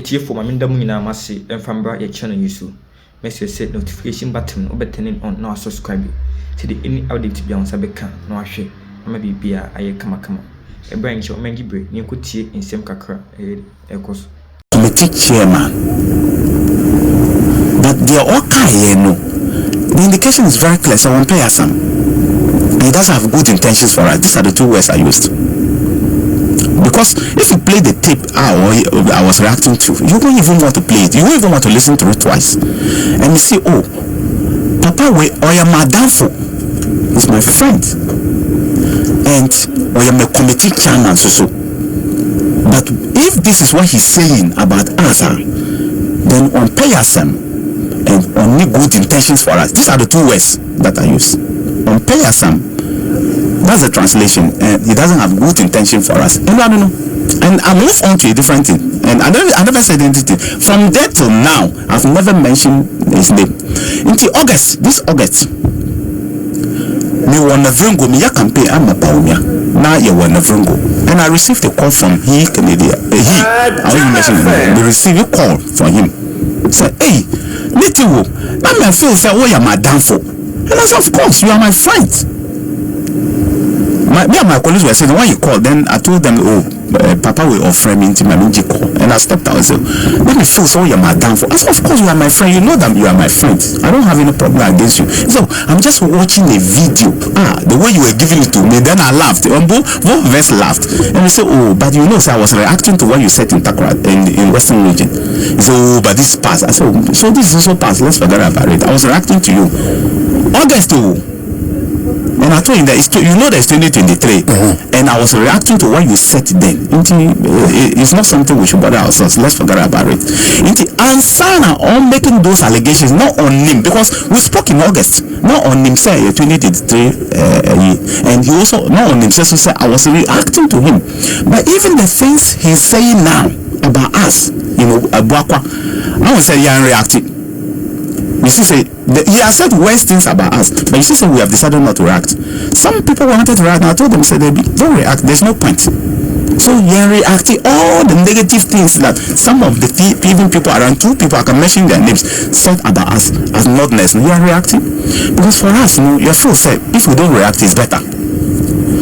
It's here for my Mindamina Massy and Fambra, your channel. You so. Message set notification button or turning on now subscribe to the any update to be on Sabeka. No, I share. I may be beer. I come. A branch of Mangy Break, you could see in Sam Kakra, Echoes. Committee chairman. But they are all kind, The indication is very clear. So, one player, some. He doesn't have good intentions for us. These are the two words I used. Because if you play the tape I was reacting to, you don't even want to play it. You don't even want to listen to it twice. And you say, oh, Papa, I am Madamfo. He's my friend. And I am a committee chairman, so. But if this is what he's saying about us, then on payasam and only good intentions for us. These are the two words that I use. On payasam. That's the translation, and he doesn't have good intention for us. And I don't know. And I move on to a different thing. And I never said anything. From there till now, I've never mentioned his name. Until August, this August, me wanna vringo me ya campaign I'm a paumia. Now you wanna vringo. And I received a call from he Canadian. I won't mention him. We received a call from him. Said, hey, Nitiwul, I'm a feel say, oh, you're my Danfo. And I said, of course, you are my friend. Me and my colleagues were saying, when you called, then I told them, oh, Papa will offer me into my call. And I stepped out and said, let me feel so you're my downfall. I said, of course you are my friend. You know that you are my friend. I don't have any problem against you. So I'm just watching a video. The way you were giving it to me, then I laughed. Both of us laughed. And we said, oh, but you know, so I was reacting to what you said in Takra in Western region. He said, oh, but this passed. I said, so this is also passed. Let's forget about it. I was reacting to you. August, and I told him that you know that it's 2023, and I was reacting to what you said then. It's not something we should bother ourselves. Let's forget about it. And Sana on making those allegations, not on him, because we spoke in August, not on him, say 2023, and he also not on himself. So I was reacting to him, but even the things he's saying now about us, Abuakwa, I would say yeah, reacting. You see, he has said worse things about us, but you see, we have decided not to react. Some people wanted to react, and I told them, don't react, there's no point. So you're reacting all the negative things that some of the even people around, two people, I can mention their names, said about us as not nice. You are reacting because for us, your fool said if we don't react, it's better.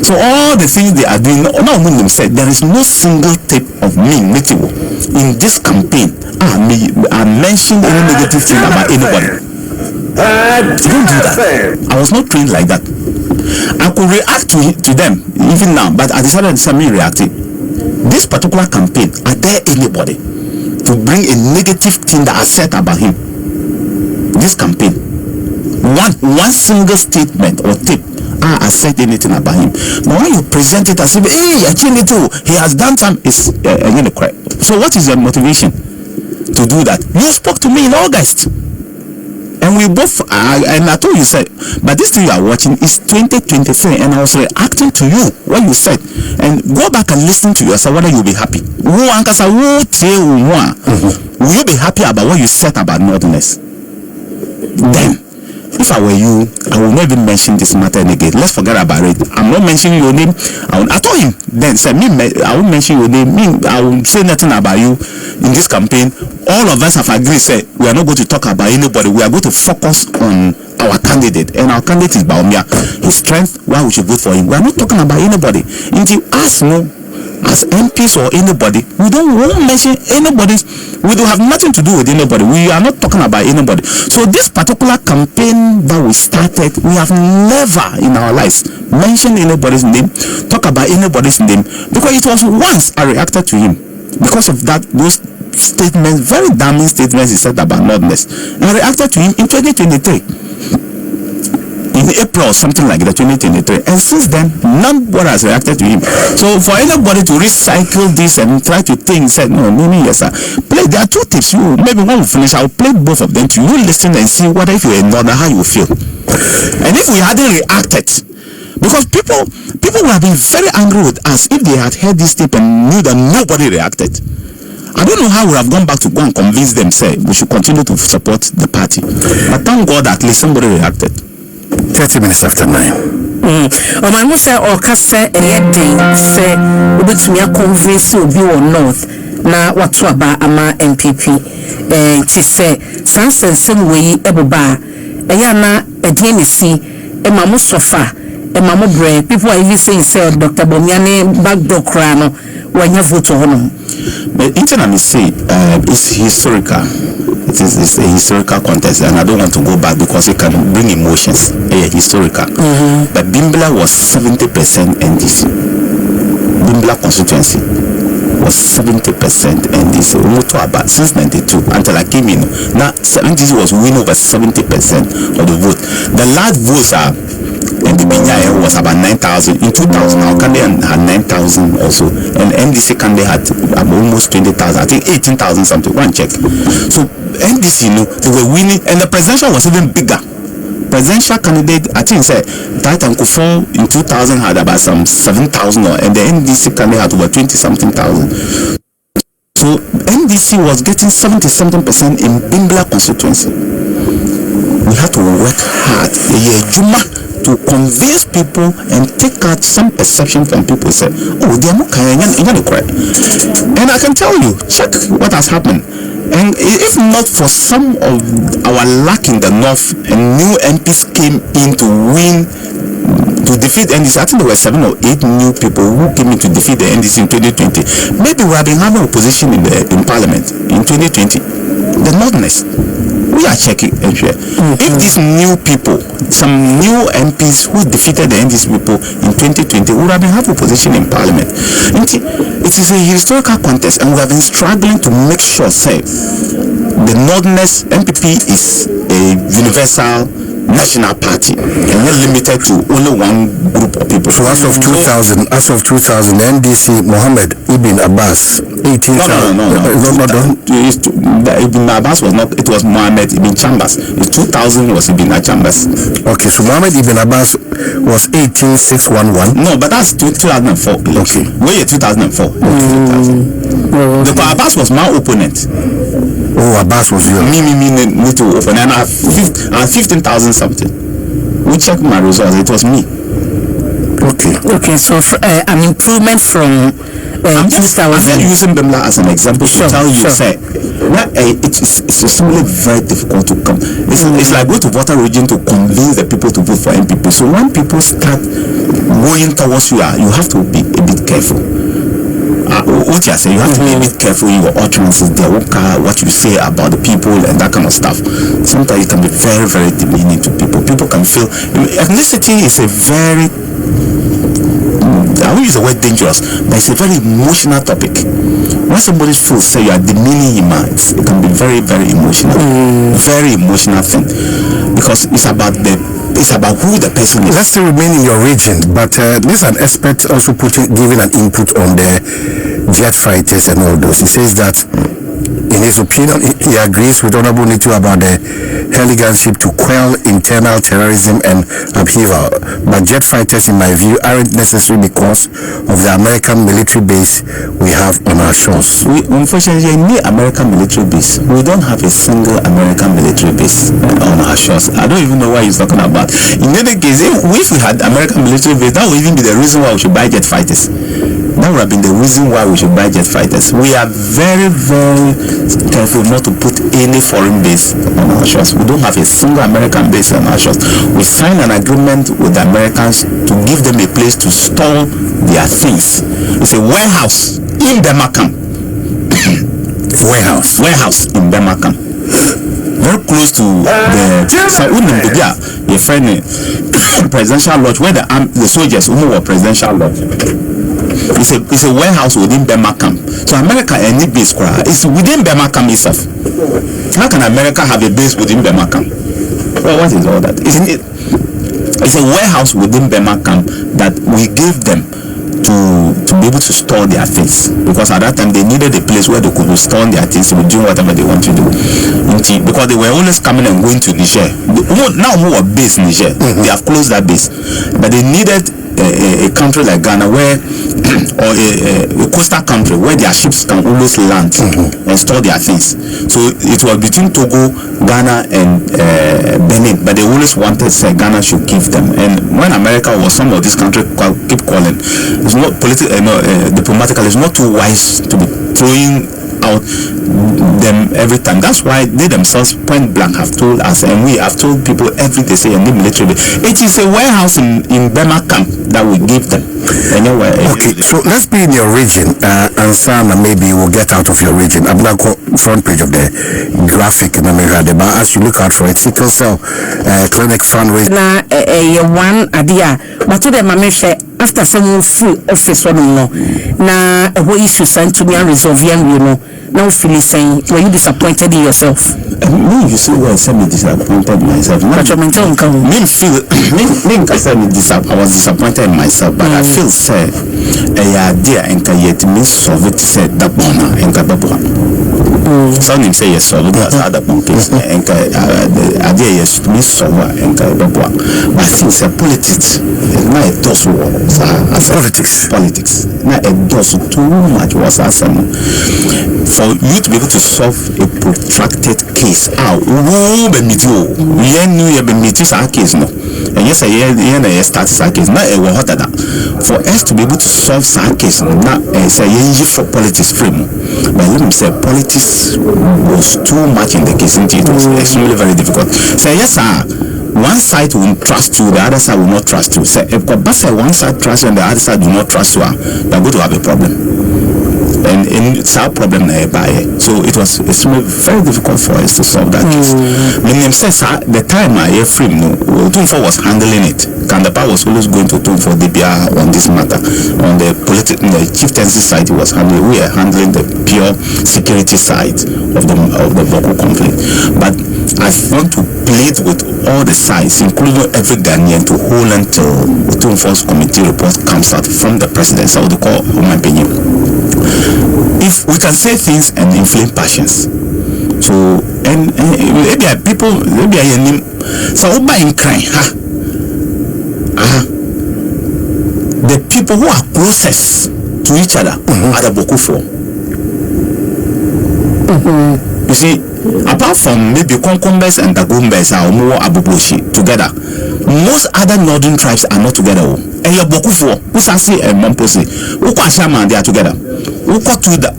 So all the things they are doing, not only them said, there is no single tape of me, Nitiwul, in this campaign. I mentioned any negative thing about anybody. Don't do that. I was not trained like that. I could react to them even now, but I decided to me reacting. This particular campaign, are there anybody to bring a negative thing that I said about him? This campaign, one single statement or tip. I said anything about him. But when you present it as if, hey, he has done some, it's correct. So what is your motivation to do that? You spoke to me in August, and we both and I told you, said, but this thing you are watching is 2023, and I was reacting to you what you said. And go back and listen to yourself whether you'll be happy. Will you be happy about what you said about Northerners? Then if I were you, I will not even mention this matter again. Let's forget about it. I'm not mentioning your name. I told him then, said me, I won't mention your name. I will say nothing about you in this campaign. All of us have agreed, said we are not going to talk about anybody. We are going to focus on our candidate, and our candidate is Baumia. His strength, why we should vote for him. We are not talking about anybody. Until us know, as MPs or anybody, we won't mention anybody. We don't have nothing to do with anybody. We are not talking about anybody. So this particular campaign that we started, we have never in our lives mentioned anybody's name, talk about anybody's name, because it was once I reacted to him because of that, those statements, very damning statements he said about Northerners. I reacted to him in 2023. In April or something like that, 2023, and since then nobody has reacted to him. So for anybody to recycle this and try to think, said no, maybe yes sir, play. There are two tips. You maybe when we finish, I'll play both of them to you, listen and see whether if you're in order how you feel. And if we hadn't reacted, because people would have been very angry with us if they had heard this tape and knew that nobody reacted. I don't know how we have gone back to go and convince them, say we should continue to support the party. But thank God at least somebody reacted. 30 minutes after 9. My mother or Cassa and Eddie say, but me a convince you be or north. na watu aba ama MPP ti say sansensem we eboba eya na edienisi emamu sofa emamu bre people are even saying say Dr. Bomiane backdoor krano wanya vote hono. But internet me say it's historical. It's a historical contest, and I don't want to go back because it can bring emotions. Historical. But Bimbla was 70% NDC. Bimbla constituency was 70% NDC. Since 92 until I came in. Now NDC was winning over 70% of the vote. The last votes are NDC was about 9,000 in 2000. Now Kande had 9,000 also, and NDC Kande had almost 20,000. I think 18,000 something. One check. So NDC, they were winning, and the presidential was even bigger. Presidential candidate, I think, said Titan Kufo in 2000 had about some 7,000, and the NDC candidate had over 20 something thousand. So NDC was getting 70% in Bimbla constituency. We had to work hard to convince people and take out some perception from people. Say, oh, they are not correct. And I can tell you, check what has happened. And if not for some of our luck in the north, and new MPs came in to win, to defeat NDC, I think there were 7 or 8 new people who came in to defeat the NDC in 2020. Maybe we have been having opposition in Parliament in 2020. The Northerners, we are checking. If these new people, some new MPs who defeated the NDC people in 2020, would have been having opposition in Parliament. It is a historical contest, and we have been struggling to make sure, say, the Northerners MPP is a universal national party and not limited to only one group of people. So as of 2000, NDC Mohammed Ibn Abbas, 18. Ibn Abbas was not. It was Mohammed Ibn Chambers. In 2000 was Ibn Chambers. Okay, so Mohammed Ibn Abbas was 18611. No, but that's 2004. Okay, wait, 2004. The Abbas was my opponent. Oh, Abbas was your. Me need to open, and I have 15,000 something. We checked my results. It was me. Okay, so an improvement from I'm just using Bemla as an example to tell you, say, it's extremely very difficult to come. It's like go to voter region to convince the people to vote for MPP. So when people start going towards you have to be a bit careful. What you are saying, you have to be a bit careful in your utterances, what you say about the people and that kind of stuff. Sometimes it can be very, very demeaning to people. People can feel ethnicity is a very, I won't use the word dangerous, but it's a very emotional topic. When somebody feels say you are demeaning him, it can be very, very emotional. Very emotional thing. Because it's about who the person is. Let's still remain in your region, but this is an expert also giving an input on the jet fighters and all those. He says that in his opinion, he agrees with Honorable Nitiwul about the Heliganship to quell internal terrorism and upheaval. But jet fighters, in my view, aren't necessary because of the American military base we have on our shores. We unfortunately need American military base. We don't have a single American military base on our shores. I don't even know what he's talking about. In any case, if we had American military base, that would even be the reason why we should buy jet fighters. That would have been the reason why we should buy jet fighters. We are very, very careful not to put any foreign base on our shores. We don't have a single American base on our shores. We signed an agreement with the Americans to give them a place to store their things. It's a warehouse in Bemakam. warehouse in Bemakam. Very close to your friend presidential lodge where the soldiers who were presidential lodge. It's a warehouse within Bemakam. So America any base is within Bemakam itself. How can America have a base within Bemakam? Well, what is all that? It's a warehouse within Bemakam that we gave them to be able to store their things, because at that time they needed a place where they could store their things to be doing whatever they want to do. Because they were always coming and going to Niger. Now who are based in Niger, they have closed that base, but they needed a country like Ghana where or a coastal country where their ships can always land and store their things. So it was between Togo, Ghana and Benin, but they always wanted say Ghana should give them. And when America or some of these countries keep calling, it's not diplomatically, it's not too wise to be throwing out them every time. That's why they themselves point blank have told us, and we have told people every day, say, any military. It is a warehouse in Burma camp that we give them. Anyway, okay, so let's be in your region, and Sana, maybe we'll get out of your region. I'm not front page of the graphic in America, but as you look out for it, sickle cell clinic fundraising. Na one idea, but to them after some full office one no, na what issues and to be unresolved, you know. Now feeling saying, were you disappointed in yourself? Me, you see, well, I disappointed myself. But you maintain me feel I was disappointed in myself, but I feel sad. A idea and yet me solve it said that one and Kababua. Some say yes, solve it as other monkeys and idea yes to me solve and Kababua. But since a politics, not a dos politics, not a dos too much was as for you to be able to solve a protracted case. We knew you have meeting our case no. And yes, I start our case. Now for us to be able to solve our case, not say for politics frame. But let me say politics was too much in the case, and it was extremely very difficult. So yes, one side will trust you, the other side will not trust you. So if one side trusts you and the other side do not trust you, they're going to have a problem. And it's our problem by so it was very difficult for us to solve that case. When them says the time I free no Tunfor was handling it. Kandapa was always going to Tunfor DBR on this matter. On the chieftaincy side he was handling, we are handling the pure security side of the Boko conflict. But I want to plead with all the sides, including every Ghanaian, to hold until the Tunfor's committee report comes out from the president. So they call my opinion. If we can say things and inflame passions, so and maybe people maybe I name so buying crying, the people who are closest to each other are the Boko for. You see, apart from maybe Konkombes and Dagombes are more Abubushi together, most other northern tribes are not together. And your Boko for Usasi and Momposi, Ukwashama, they are together. Uko Tuba,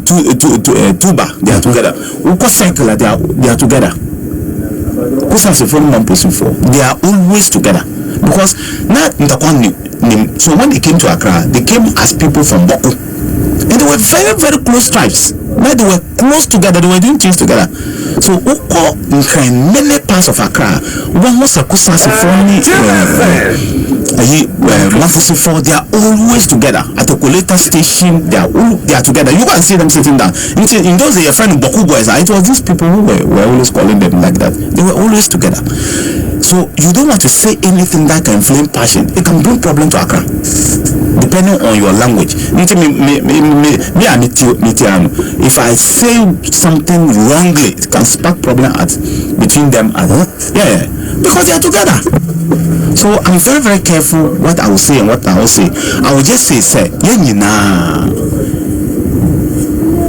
they are together. Uko Senkla, they are together. Usasi from Momposi for, they are always together. Because not in the name. So when they came to Accra, they came as people from Boko. And they were very, very close tribes. Now they were close together, they were doing things together. So Uko in many parts of Accra, one was a Kusasi from they are always together. At the collator station, they are together. You can see them sitting down. In those days, your friend Boku boys, it was these people who were always calling them like that. They were always together. So you don't want to say anything that can inflame passion. It can bring problem to Accra, depending on your language. If I say something wrongly, it can spark problem between them and because they are together. So I'm very, very careful what I will say and what I will say. I will just say,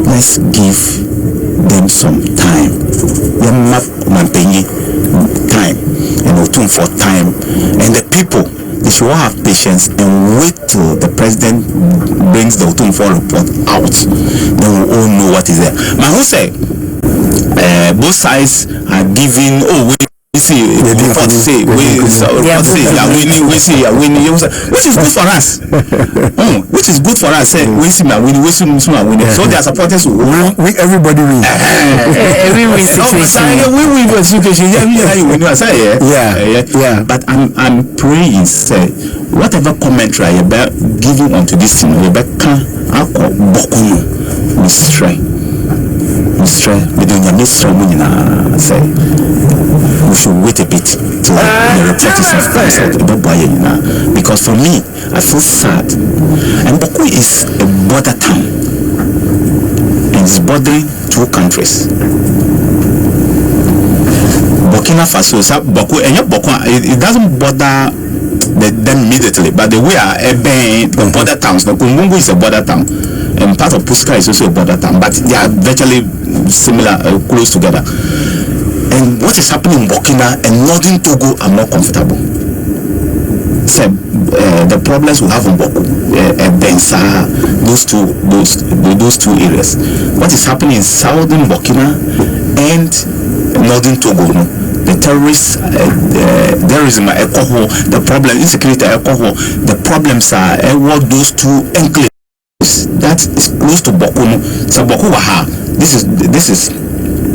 let's give them some time. Time and Otun for time, and the people, they should all have patience and wait till the president brings the Otun for report out. Then we all know what is there. My who say both sides are giving see the report say we say you are winning, which is good for us. Which is good for us. Say we see my winning, we see my winning. So their supporters will we everybody win. Every win situation. We win situation. Yeah. But I'm praying, say whatever commentary you better giving onto this thing, you better say we should wait a bit till the report is out. Because for me, I feel sad. And Boku is a border town, and it's bordering two countries. Burkina Faso, Boku, and Boku, it doesn't border them immediately, but we are a border towns. Kungungu is a border town, and part of Puska is also a border town, but they are virtually similar, close together. And what is happening in Burkina and northern Togo are more comfortable. the problems we have in Boko, Bensa, those two areas. What is happening in southern Burkina and northern Togo? No? The terrorism, alcohol, the problem, insecurity, alcohol, the problems are what those two enclaves that is close to Boko. No? So Boko Waha, this is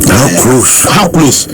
how close? How close?